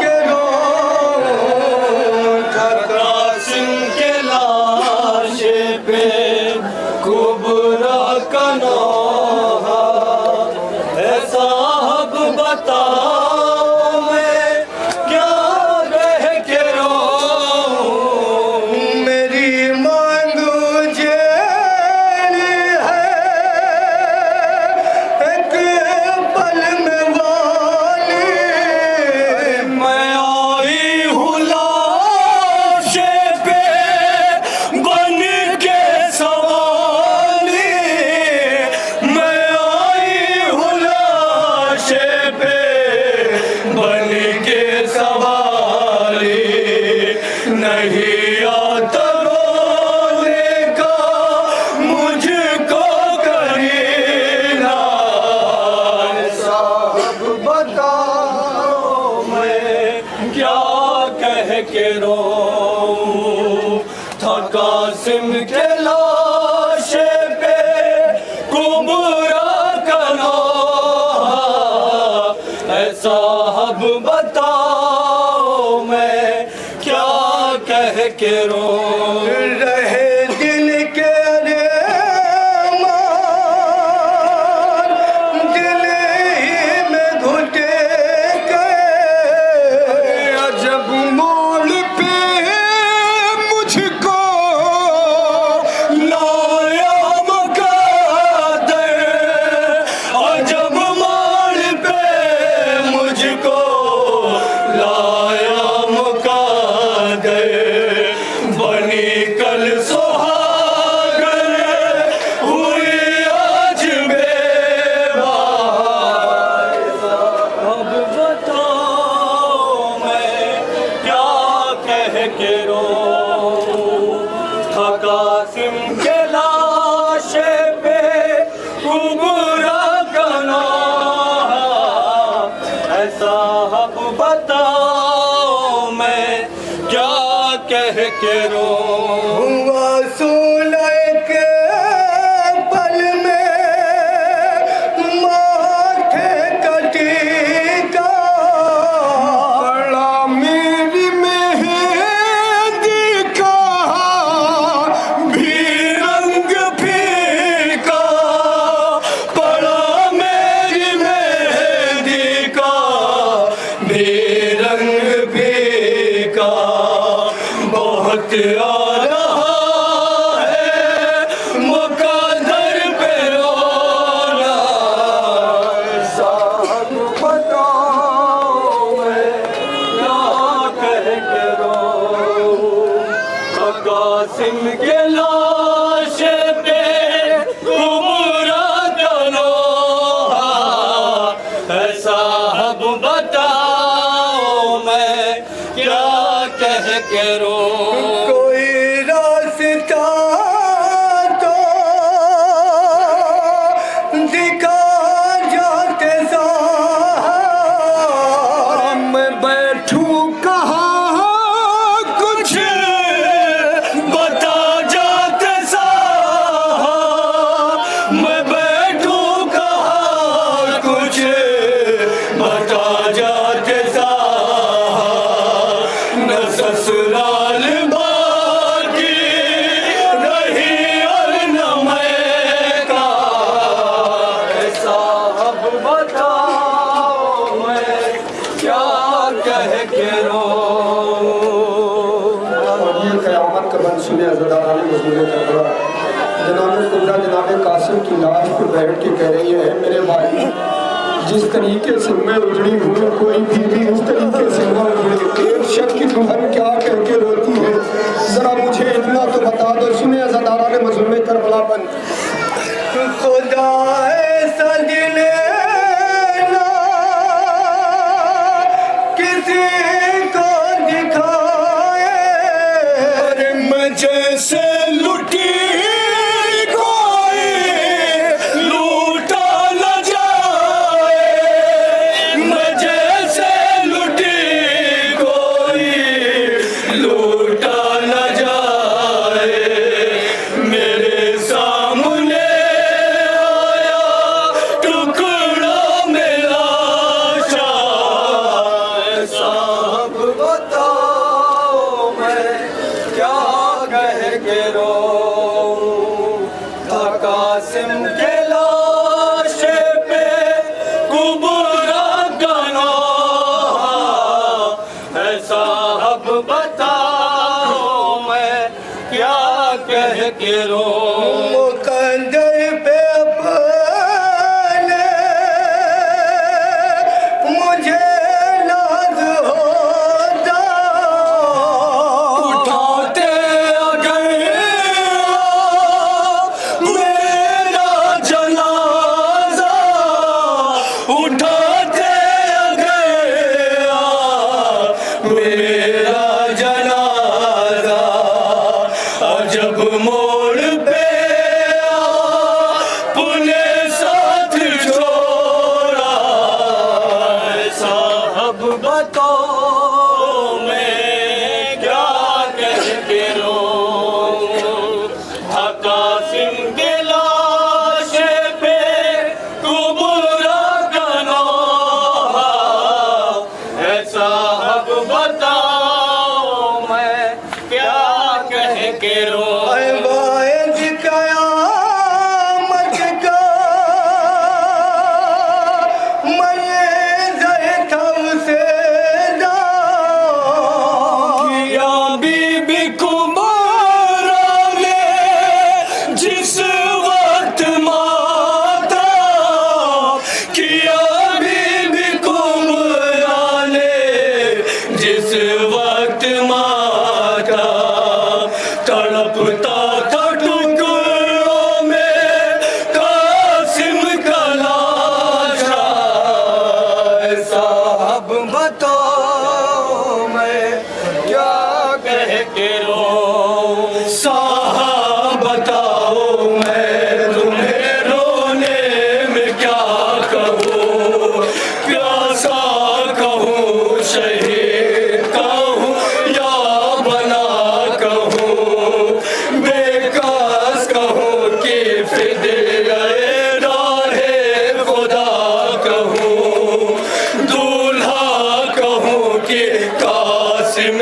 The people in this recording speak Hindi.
के रो कासिम के लाश पे कुबरा का नौहा ऐसा अब बताओ मैं क्या कह के रो मेरी मांगू जेल है एक पल में वाली मैं आई हूँ लाश पे बन के सवाली मैं आई हूँ लाश पे बन के सवाली नहीं आता रोने का मुझको करीना सब बताओ मैं क्या कह के रो था कासिम के लाश पे कुबरा का नौहा ऐसा अब बताओ मैं क्या कह के रो रहे दिल के अरमान दिल ही में घुटे गए अजब मोड़ पे मुझको लाया मुक़द्दर अजब मोड़ पे मुझको लाया मुक़द्दर बनी कल सुहागन हुई आज बेवा अब बताओ मैं क्या कह के रो था कासिम के लाश पे कुबरा का नौहा ऐसा अब बताओ मैं क्या कह के रो आंसू लेके पल में माथे कटी का पड़ा मेरी मेहंदी का भी रंग फीका पड़ा मेरी मेहंदी का भी रंग फीका बहुत आ रहा है मुक़द्दर पे रोना साहब बताओ मैं क्या कह के रो कासिम के लाश पे कुबरा का नौहा ऐसा अब बताओ मैं क्या कह के रो कोई रास्ता तो दिखा जाते साहब मैं बैठूं कहाँ कुछ बता जाते साहब मैं बैठूं कहाँ कुछ बता जाते साहब न ससुराल बाकी रही और न मैं का साहब बताओ मैं क्या कह के रो ये क़यामत का बंद सुने अज़दारान मज़मून करबला जनाब कुबरा जनाब कासिम की लाश पर बैठ के कह रही है मेरे भाई जिस तरीके से मैं उजड़ी हूँ कोई बीवी उस तरीके से न उजड़े एक शक की दुल्हन क्या कह के रोती है जरा मुझे इतना तो बता दो सुने अज़दारान मज़मून करबला बंद खुदा ऐसा दिल ना किसी को दिखाए और मैं जैसे लुटी कोई लूटा न जाए मैं जैसे लुटी कोई लूटा न जाए मेरे सामने आया टुकड़ा मेरा ऐसा के रो मुकद्दर पे अपने मुझे नाज होता उठाते अगर मेरा जनाजा उठाते अगर मेरा जनाजा अजब मोड़ पे अपने साथ छोड़ा साहब बताओ मैं क्या कह के रोऊं कासिम के लाशे पे कुबरा का नौहा है साहब बताओ मैं क्या कह के रोऊं वायद कयामत का मैं ज़ैथा उसे किया बीबी कुमारा ने जिस वक्त माता किया बीबी कुमारा ने जिस वक्त माता तड़पता था टुकड़ों में कासिम का लाशा साहब बताओ मैं क्या कह के रो साहब बताओ मैं तुम्हें रोने में क्या कहूँ प्यासा कहूँ शहीद कहूँ या बना कहूँ बेकास कहूँ कि फिदे गए राहे खुदा कहूँ दूल्हा कहूँ कि कासिम